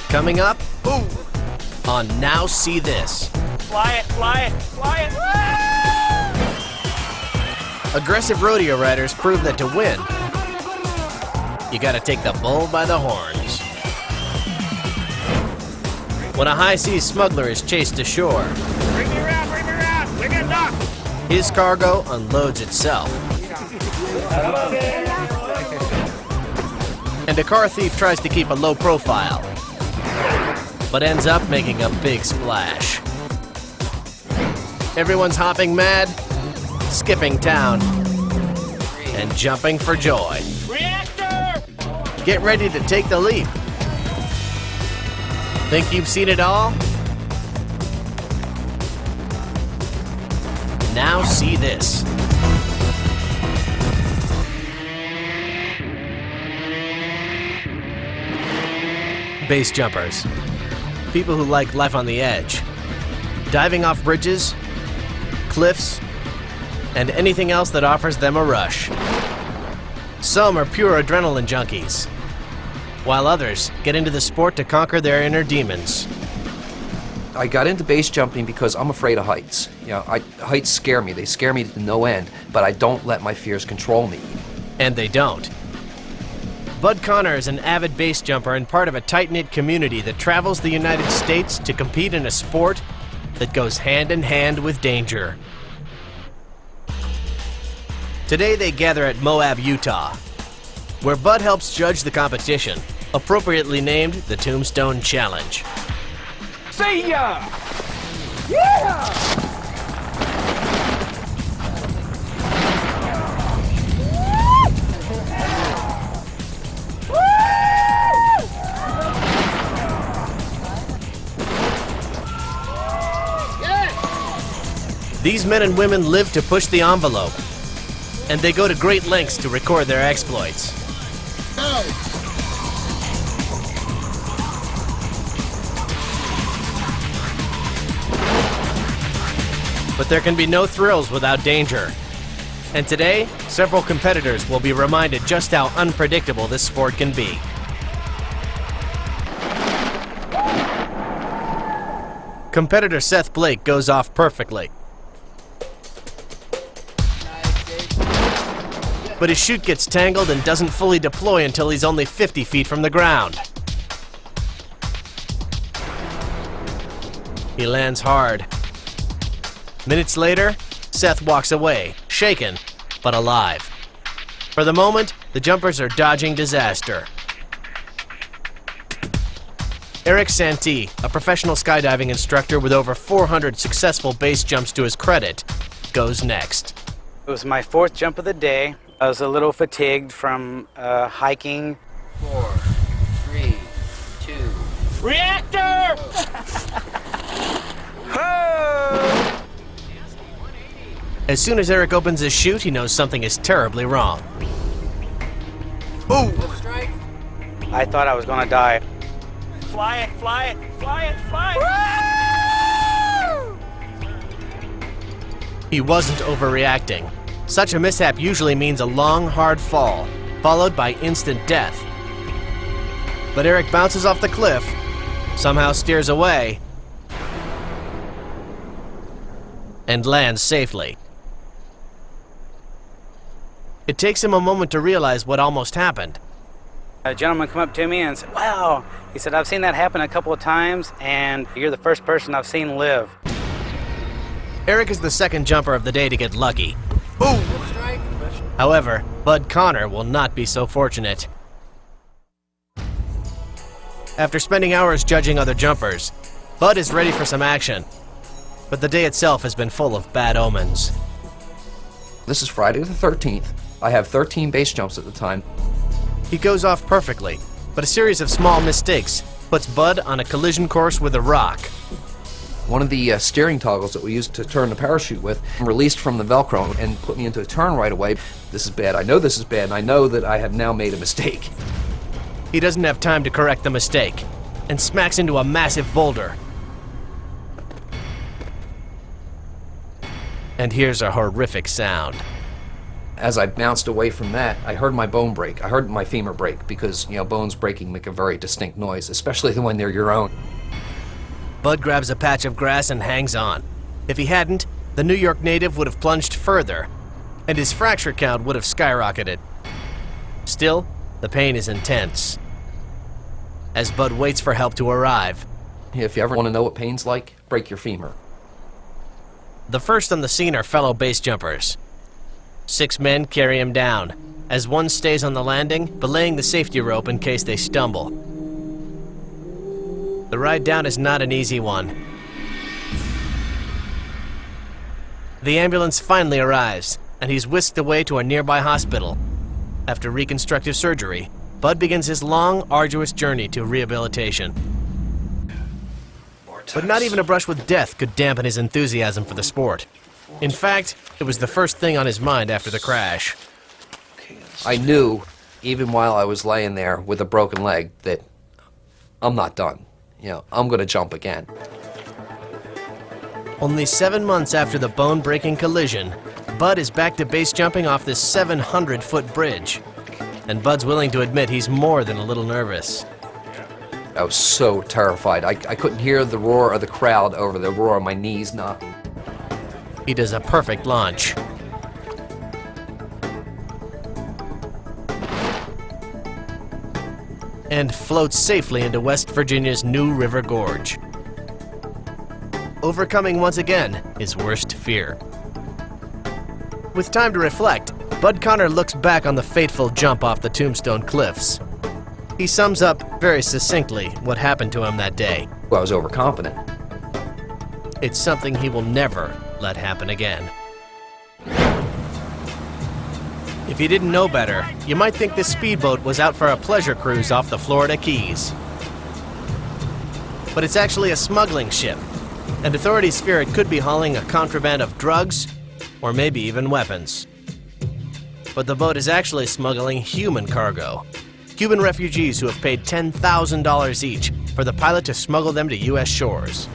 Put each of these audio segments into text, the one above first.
Coming up, on Now See This. Fly it, fly it, fly it! Woo! Aggressive rodeo riders prove that to win, you gotta take the bull by the horns. When a high-seas smuggler is chased ashore, Bring me around, we get docked! his cargo unloads itself. And a car thief tries to keep a low profile, but ends up making a big splash. Everyone's hopping mad, skipping town, and jumping for joy. Reactor! Get ready to take the leap. Think you've seen it all? Now see this. Base jumpers. People who like life on the edge. Diving off bridges, cliffs, and anything else that offers them a rush. Some are pure adrenaline junkies, while others get into the sport to conquer their inner demons. I got into base jumping because I'm afraid of heights. Heights scare me. They scare me to no end, but I don't let my fears control me. And they don't. Bud Connor is an avid base jumper and part of a tight-knit community that travels the United States to compete in a sport that goes hand in hand with danger. Today they gather at Moab, Utah, where Bud helps judge the competition, appropriately named the Tombstone Challenge. See ya! Yeah! These men and women live to push the envelope, and they go to great lengths to record their exploits. But there can be no thrills without danger. And today, several competitors will be reminded just how unpredictable this sport can be. Competitor Seth Blake goes off perfectly. But his chute gets tangled and doesn't fully deploy until he's only 50 feet from the ground. He lands hard. Minutes later, Seth walks away, shaken, but alive. For the moment, the jumpers are dodging disaster. Eric Santee, a professional skydiving instructor with over 400 successful base jumps to his credit, goes next. It was my fourth jump of the day. I was a little fatigued from hiking. 4, 3, 2. Reactor! As soon as Eric opens his chute, he knows something is terribly wrong. I thought I was gonna die. Fly it, fly it, fly it, fly it! He wasn't overreacting. Such a mishap usually means a long, hard fall, followed by instant death. But Eric bounces off the cliff, somehow steers away, and lands safely. It takes him a moment to realize what almost happened. A gentleman come up to me and said, "Wow," he said, "I've seen that happen a couple of times, and you're the first person I've seen live." Eric is the second jumper of the day to get lucky. However, Bud Connor will not be so fortunate. After spending hours judging other jumpers, Bud is ready for some action. But the day itself has been full of bad omens. This is Friday the 13th. I have 13 base jumps at the time. He goes off perfectly, but a series of small mistakes puts Bud on a collision course with a rock. One of the steering toggles that we used to turn the parachute with released from the Velcro and put me into a turn right away. This is bad. I know this is bad, and I know that I have now made a mistake. He doesn't have time to correct the mistake and smacks into a massive boulder. And here's a horrific sound. As I bounced away from that, I heard my bone break. I heard my femur break because, bones breaking make a very distinct noise, especially when they're your own. Bud grabs a patch of grass and hangs on. If he hadn't, the New York native would have plunged further, and his fracture count would have skyrocketed. Still, the pain is intense. As Bud waits for help to arrive, If you ever want to know what pain's like, break your femur. the first on the scene are fellow base jumpers. 6 men carry him down, as one stays on the landing, belaying the safety rope in case they stumble. The ride down is not an easy one. The ambulance finally arrives, and he's whisked away to a nearby hospital. After reconstructive surgery, Bud begins his long, arduous journey to rehabilitation. But not even a brush with death could dampen his enthusiasm for the sport. In fact, it was the first thing on his mind after the crash. I knew, even while I was laying there with a broken leg, that I'm not done. I'm going to jump again. Only 7 months after the bone-breaking collision, Bud is back to base jumping off this 700-foot bridge. And Bud's willing to admit he's more than a little nervous. I was so terrified. I couldn't hear the roar of the crowd over the roar of my knees knocking. He does a perfect launch. And floats safely into West Virginia's New River Gorge, overcoming once again his worst fear. With time to reflect, Bud Connor looks back on the fateful jump off the Tombstone Cliffs. He sums up very succinctly what happened to him that day. I was overconfident. It's something he will never let happen again. If you didn't know better, you might think this speedboat was out for a pleasure cruise off the Florida Keys. But it's actually a smuggling ship, and authorities fear it could be hauling a contraband of drugs, or maybe even weapons. But the boat is actually smuggling human cargo. Cuban refugees who have paid $10,000 each for the pilot to smuggle them to U.S. shores.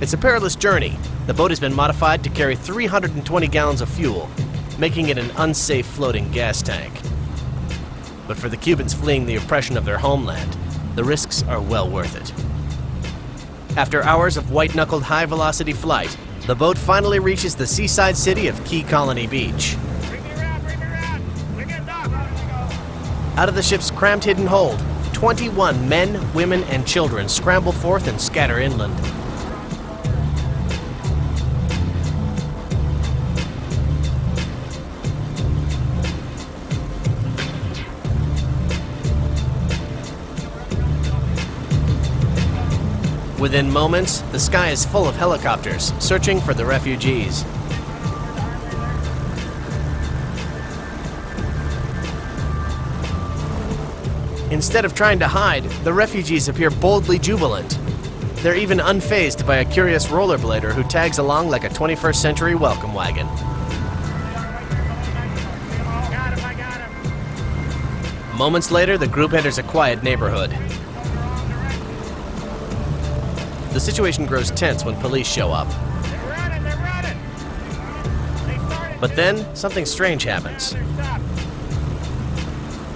It's a perilous journey. The boat has been modified to carry 320 gallons of fuel, making it an unsafe floating gas tank. But for the Cubans fleeing the oppression of their homeland, the risks are well worth it. After hours of white-knuckled high-velocity flight, the boat finally reaches the seaside city of Key Colony Beach. Out of the ship's cramped hidden hold, 21 men, women, and children scramble forth and scatter inland. Within moments, the sky is full of helicopters searching for the refugees. Instead of trying to hide, the refugees appear boldly jubilant. They're even unfazed by a curious rollerblader who tags along like a 21st century welcome wagon. Moments later, the group enters a quiet neighborhood. The situation grows tense when police show up. But then, something strange happens.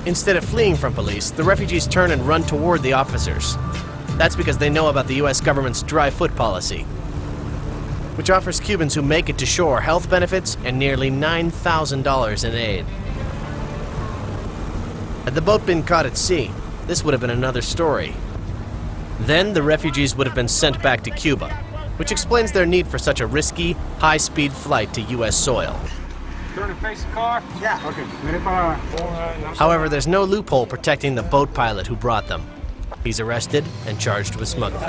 Instead of fleeing from police, the refugees turn and run toward the officers. That's because they know about the U.S. government's dry foot policy, which offers Cubans who make it to shore health benefits and nearly $9,000 in aid. Had the boat been caught at sea, this would have been another story. Then the refugees would have been sent back to Cuba, which explains their need for such a risky, high-speed flight to U.S. soil. Turn and face the car? Yeah. Okay. However, there's no loophole protecting the boat pilot who brought them. He's arrested and charged with smuggling.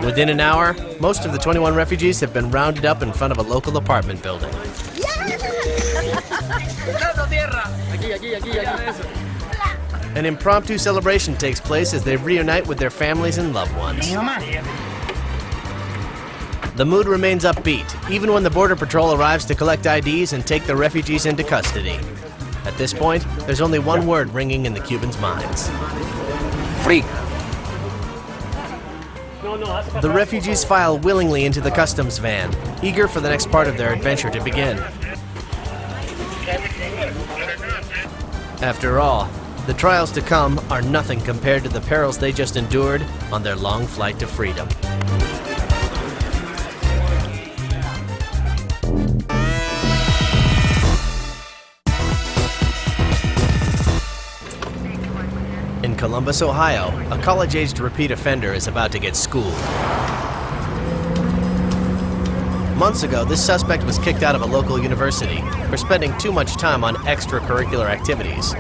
Within an hour, most of the 21 refugees have been rounded up in front of a local apartment building. An impromptu celebration takes place as they reunite with their families and loved ones. The mood remains upbeat, even when the Border Patrol arrives to collect IDs and take the refugees into custody. At this point, there's only one word ringing in the Cubans' minds. Free. The refugees file willingly into the customs van, eager for the next part of their adventure to begin. After all, the trials to come are nothing compared to the perils they just endured on their long flight to freedom. In Columbus, Ohio, a college-aged repeat offender is about to get schooled. Months ago, this suspect was kicked out of a local university for spending too much time on extracurricular activities,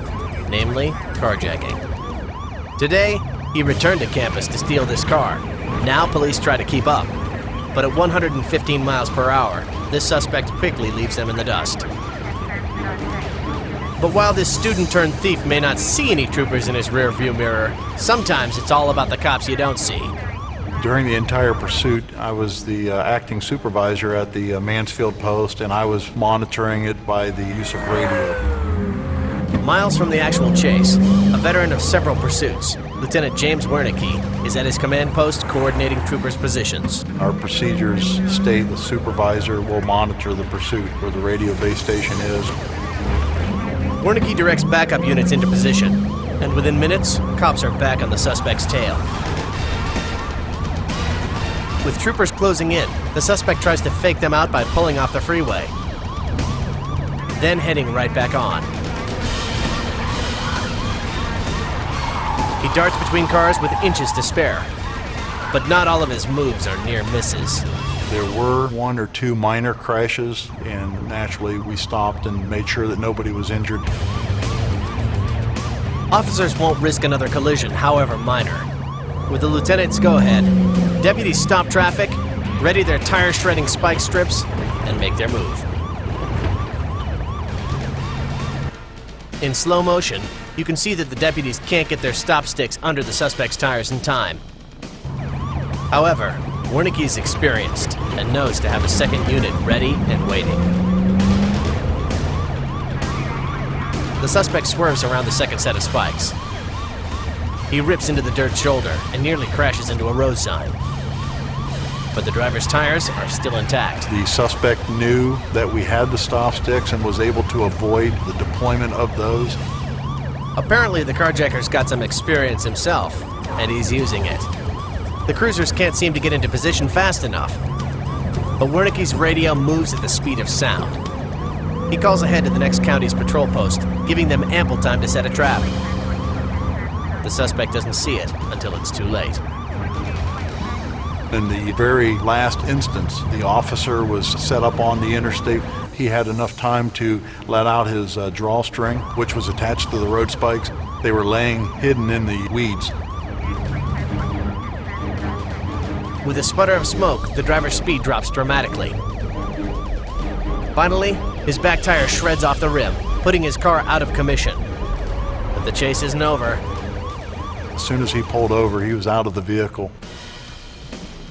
namely carjacking. Today, he returned to campus to steal this car. Now police try to keep up, but at 115 miles per hour, this suspect quickly leaves them in the dust. But while this student-turned-thief may not see any troopers in his rearview mirror, sometimes it's all about the cops you don't see. During the entire pursuit, I was the acting supervisor at the Mansfield post, and I was monitoring it by the use of radio. Miles from the actual chase, a veteran of several pursuits, Lieutenant James Wernicke is at his command post coordinating troopers' positions. Our procedures state the supervisor will monitor the pursuit where the radio base station is. Wernicke directs backup units into position, and within minutes, cops are back on the suspect's tail. With troopers closing in, the suspect tries to fake them out by pulling off the freeway, then heading right back on. He darts between cars with inches to spare, but not all of his moves are near misses. There were 1 or 2 minor crashes, and naturally we stopped and made sure that nobody was injured. Officers won't risk another collision, however minor. With the lieutenant's go-ahead, deputies stop traffic, ready their tire-shredding spike strips, and make their move. In slow motion, you can see that the deputies can't get their stop sticks under the suspect's tires in time. However, Wernicke is experienced and knows to have a second unit ready and waiting. The suspect swerves around the second set of spikes. He rips into the dirt shoulder and nearly crashes into a road sign. But the driver's tires are still intact. The suspect knew that we had the stop sticks and was able to avoid the deployment of those. Apparently, the carjacker's got some experience himself, and he's using it. The cruisers can't seem to get into position fast enough, but Wernicke's radio moves at the speed of sound. He calls ahead to the next county's patrol post, giving them ample time to set a trap. The suspect doesn't see it until it's too late. In the very last instance, the officer was set up on the interstate. He had enough time to let out his drawstring, which was attached to the road spikes. They were laying hidden in the weeds. With a sputter of smoke, the driver's speed drops dramatically. Finally, his back tire shreds off the rim, putting his car out of commission. But the chase isn't over. As soon as he pulled over, he was out of the vehicle.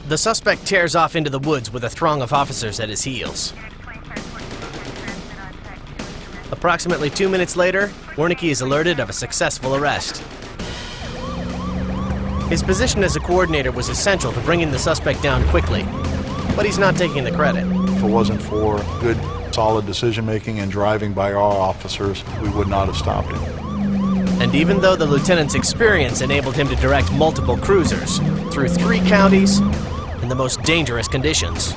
The suspect tears off into the woods with a throng of officers at his heels. Approximately 2 minutes later, Wernicke is alerted of a successful arrest. His position as a coordinator was essential to bringing the suspect down quickly, but he's not taking the credit. If it wasn't for good, solid decision-making and driving by our officers, we would not have stopped him. And even though the lieutenant's experience enabled him to direct multiple cruisers through 3 counties in the most dangerous conditions,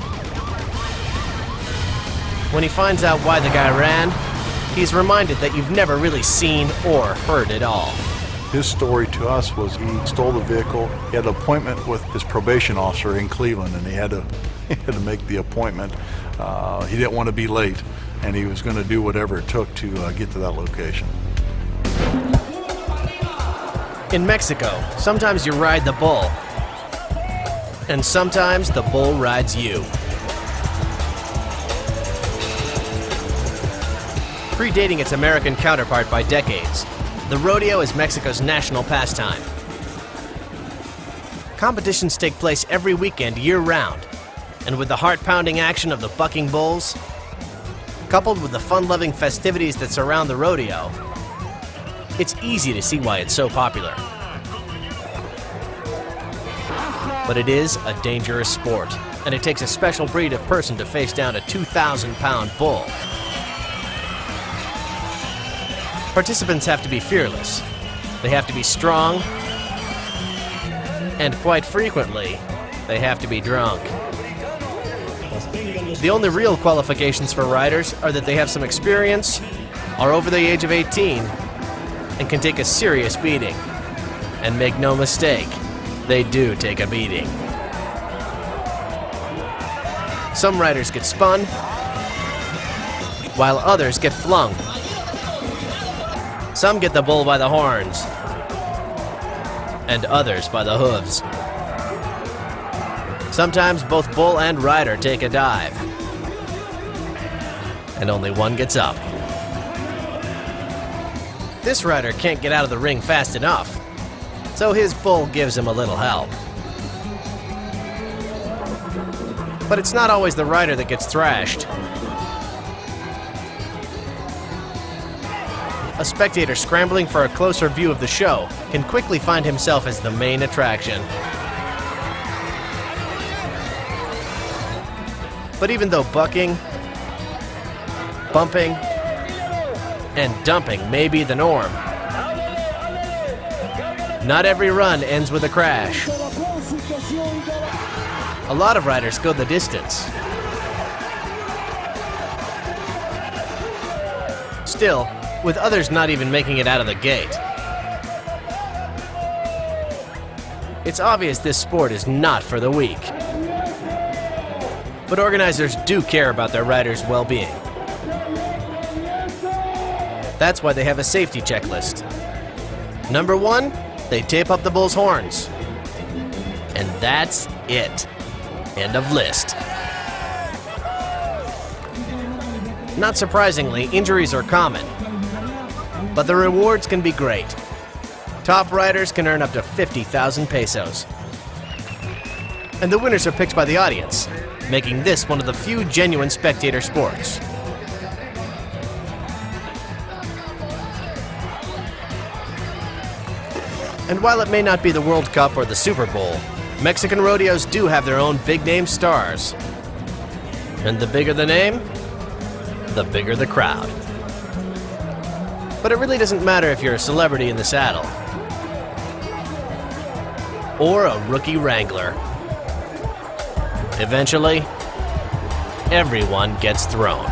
when he finds out why the guy ran, he's reminded that you've never really seen or heard it all. His story to us was he stole the vehicle. He had an appointment with his probation officer in Cleveland, and he had to make the appointment. He didn't want to be late, and he was going to do whatever it took to get to that location. In Mexico, sometimes you ride the bull, and sometimes the bull rides you. Predating its American counterpart by decades, the rodeo is Mexico's national pastime. Competitions take place every weekend year-round, and with the heart-pounding action of the bucking bulls, coupled with the fun-loving festivities that surround the rodeo, it's easy to see why it's so popular. But it is a dangerous sport, and it takes a special breed of person to face down a 2,000-pound bull. Participants have to be fearless. They have to be strong. And quite frequently, they have to be drunk. The only real qualifications for riders are that they have some experience, are over the age of 18, and can take a serious beating. And make no mistake, they do take a beating. Some riders get spun, while others get flung. Some get the bull by the horns, and others by the hooves. Sometimes both bull and rider take a dive, and only one gets up. This rider can't get out of the ring fast enough, so his bull gives him a little help. But it's not always the rider that gets thrashed. A spectator scrambling for a closer view of the show can quickly find himself as the main attraction. But even though bucking, bumping, and dumping may be the norm, not every run ends with a crash. A lot of riders go the distance. Still, with others not even making it out of the gate. It's obvious this sport is not for the weak. But organizers do care about their riders' well-being. That's why they have a safety checklist. Number 1, they tape up the bull's horns. And that's it. End of list. Not surprisingly, injuries are common. But the rewards can be great. Top riders can earn up to 50,000 pesos. And the winners are picked by the audience, making this one of the few genuine spectator sports. And while it may not be the World Cup or the Super Bowl, Mexican rodeos do have their own big-name stars. And the bigger the name, the bigger the crowd. But it really doesn't matter if you're a celebrity in the saddle or a rookie wrangler. Eventually, everyone gets thrown.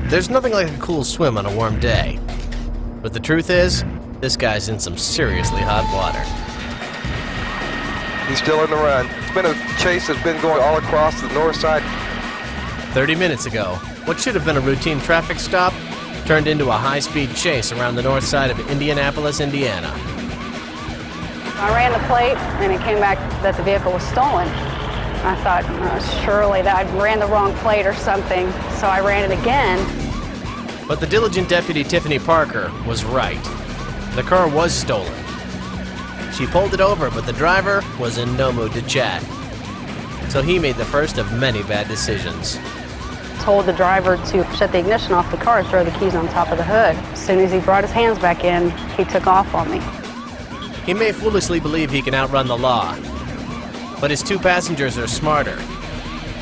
There's nothing like a cool swim on a warm day. But the truth is, this guy's in some seriously hot water. He's still in the run. It's been a chase that's been going all across the north side. 30 minutes ago, what should have been a routine traffic stop turned into a high-speed chase around the north side of Indianapolis, Indiana. I ran the plate, and it came back that the vehicle was stolen. I thought, surely that I ran the wrong plate or something, so I ran it again. But the diligent deputy Tiffany Parker was right. The car was stolen. She pulled it over, but the driver was in no mood to chat. So he made the first of many bad decisions. Told the driver to shut the ignition off the car and throw the keys on top of the hood. As soon as he brought his hands back in, he took off on me. He may foolishly believe he can outrun the law, but his two passengers are smarter.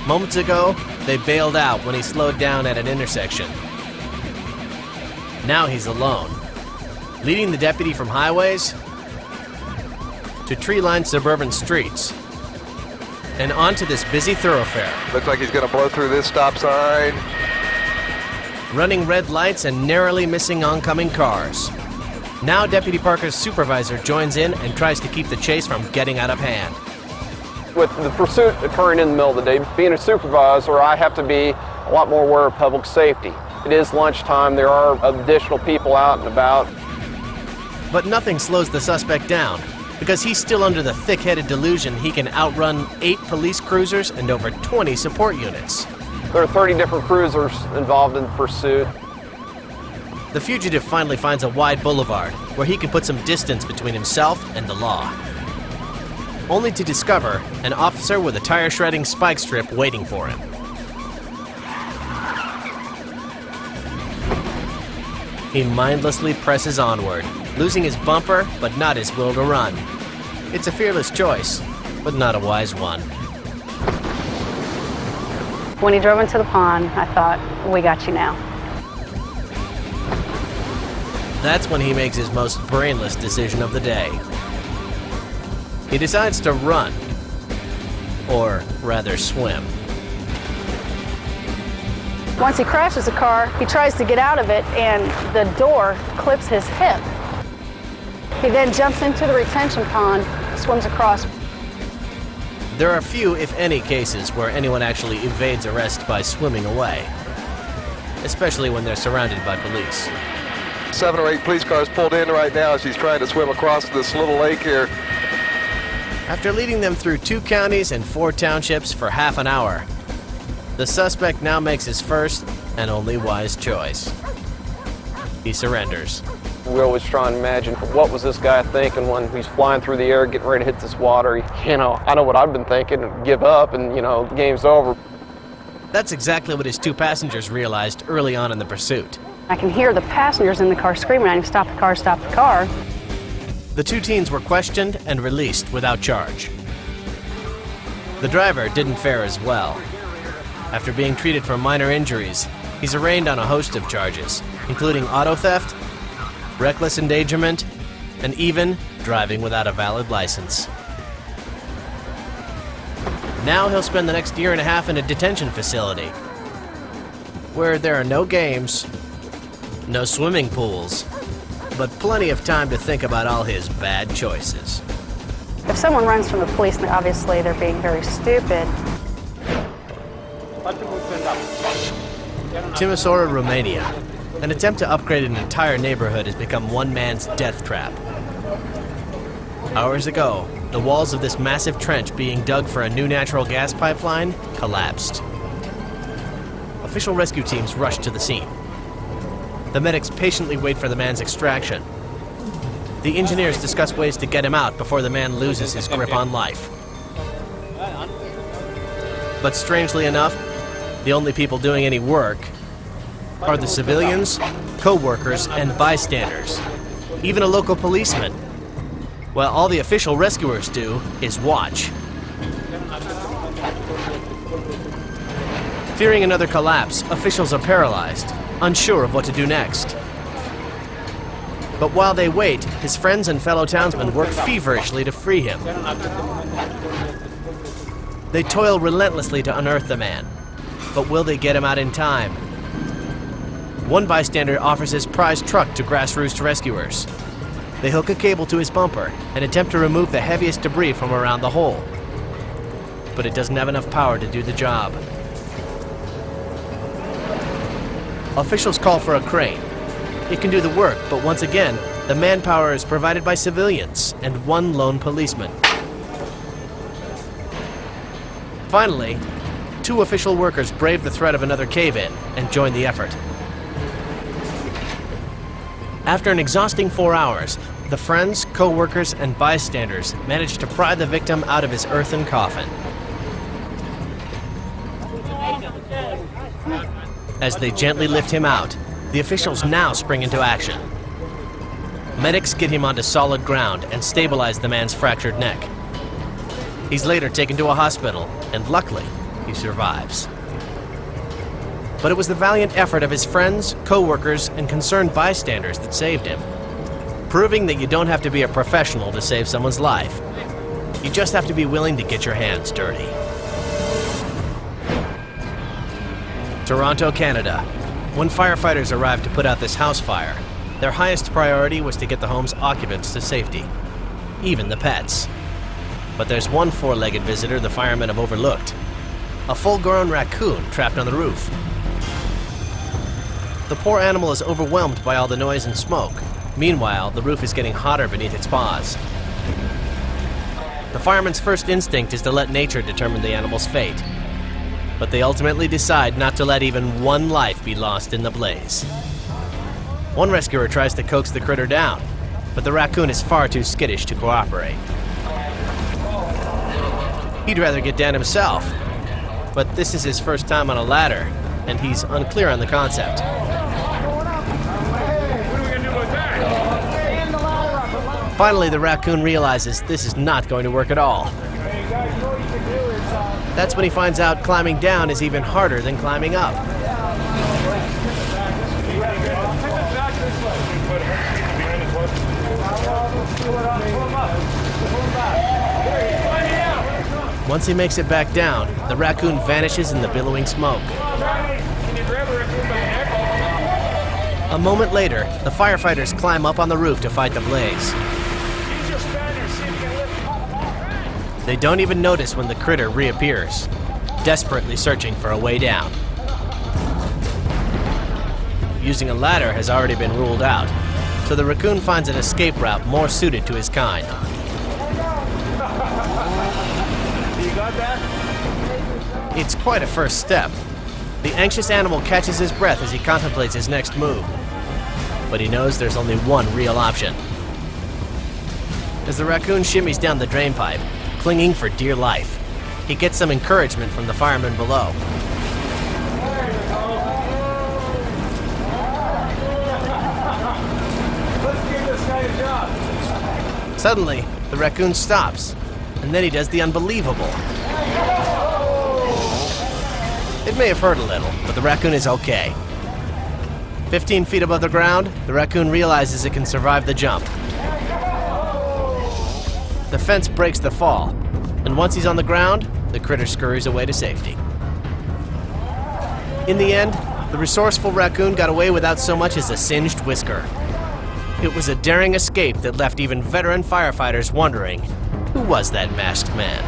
Moments ago, they bailed out when he slowed down at an intersection. Now he's alone, leading the deputy from highways to tree-lined suburban streets and onto this busy thoroughfare. Looks like he's going to blow through this stop sign. Running red lights and narrowly missing oncoming cars. Now Deputy Parker's supervisor joins in and tries to keep the chase from getting out of hand. With the pursuit occurring in the middle of the day, being a supervisor, I have to be a lot more aware of public safety. It is lunchtime, there are additional people out and about. But nothing slows the suspect down, because he's still under the thick-headed delusion he can outrun 8 police cruisers and over 20 support units. There are 30 different cruisers involved in the pursuit. The fugitive finally finds a wide boulevard where he can put some distance between himself and the law. Only to discover an officer with a tire-shredding spike strip waiting for him. He mindlessly presses onward, losing his bumper but not his will to run. It's a fearless choice, but not a wise one. When he drove into the pond, I thought, we got you now. That's when he makes his most brainless decision of the day. He decides to run, or rather swim. Once he crashes the car, he tries to get out of it and the door clips his hip. He then jumps into the retention pond, swims across. There are few, if any, cases where anyone actually evades arrest by swimming away, especially when they're surrounded by police. 7 or 8 police cars pulled in right now as he's trying to swim across this little lake here. After leading them through 2 counties and 4 townships for half an hour, the suspect now makes his first and only wise choice. He surrenders. We always try and imagine, what was this guy thinking when he's flying through the air, getting ready to hit this water? You know, I know what I've been thinking, give up and, you know, the game's over. That's exactly what his 2 passengers realized early on in the pursuit. I can hear the passengers in the car screaming at him, stop the car, stop the car. The 2 teens were questioned and released without charge. The driver didn't fare as well. After being treated for minor injuries, he's arraigned on a host of charges, including auto theft, reckless endangerment, and even driving without a valid license. Now he'll spend the next 1.5 years in a detention facility, where there are no games, no swimming pools, but plenty of time to think about all his bad choices. If someone runs from the police, obviously they're being very stupid. Timisoara, Romania. An attempt to upgrade an entire neighborhood has become one man's death trap. Hours ago, the walls of this massive trench being dug for a new natural gas pipeline collapsed. Official rescue teams rush to the scene. The medics patiently wait for the man's extraction. The engineers discuss ways to get him out before the man loses his grip on life. But strangely enough, the only people doing any work are the civilians, co-workers, and bystanders, even a local policeman, while all the official rescuers do is watch. Fearing another collapse, officials are paralyzed, unsure of what to do next. But while they wait, his friends and fellow townsmen work feverishly to free him. They toil relentlessly to unearth the man, but will they get him out in time? One bystander offers his prized truck to grassroots rescuers. They hook a cable to his bumper and attempt to remove the heaviest debris from around the hole. But it doesn't have enough power to do the job. Officials call for a crane. It can do the work, but once again, the manpower is provided by civilians and one lone policeman. Finally, 2 official workers brave the threat of another cave-in and join the effort. After an exhausting 4 hours, the friends, co-workers, and bystanders manage to pry the victim out of his earthen coffin. As they gently lift him out, the officials now spring into action. Medics get him onto solid ground and stabilize the man's fractured neck. He's later taken to a hospital, and luckily, he survives. But it was the valiant effort of his friends, co-workers, and concerned bystanders that saved him, proving that you don't have to be a professional to save someone's life. You just have to be willing to get your hands dirty. Toronto, Canada. When firefighters arrived to put out this house fire, their highest priority was to get the home's occupants to safety, even the pets. But there's one 4-legged visitor the firemen have overlooked. A full-grown raccoon trapped on the roof. The poor animal is overwhelmed by all the noise and smoke. Meanwhile, the roof is getting hotter beneath its paws. The fireman's first instinct is to let nature determine the animal's fate. But they ultimately decide not to let even one life be lost in the blaze. One rescuer tries to coax the critter down, but the raccoon is far too skittish to cooperate. He'd rather get down himself, but this is his first time on a ladder, and he's unclear on the concept. Finally, the raccoon realizes this is not going to work at all. That's when he finds out climbing down is even harder than climbing up. Once he makes it back down, the raccoon vanishes in the billowing smoke. A moment later, the firefighters climb up on the roof to fight the blaze. They don't even notice when the critter reappears, desperately searching for a way down. Using a ladder has already been ruled out, so the raccoon finds an escape route more suited to his kind. It's quite a first step. The anxious animal catches his breath as he contemplates his next move. But he knows there's only one real option. As the raccoon shimmies down the drain pipe, clinging for dear life, he gets some encouragement from the firemen below. Suddenly, the raccoon stops, and then he does the unbelievable. It may have hurt a little, but the raccoon is okay. 15 feet above the ground, the raccoon realizes it can survive the jump. The fence breaks the fall, and once he's on the ground, the critter scurries away to safety. In the end, the resourceful raccoon got away without so much as a singed whisker. It was a daring escape that left even veteran firefighters wondering, who was that masked man?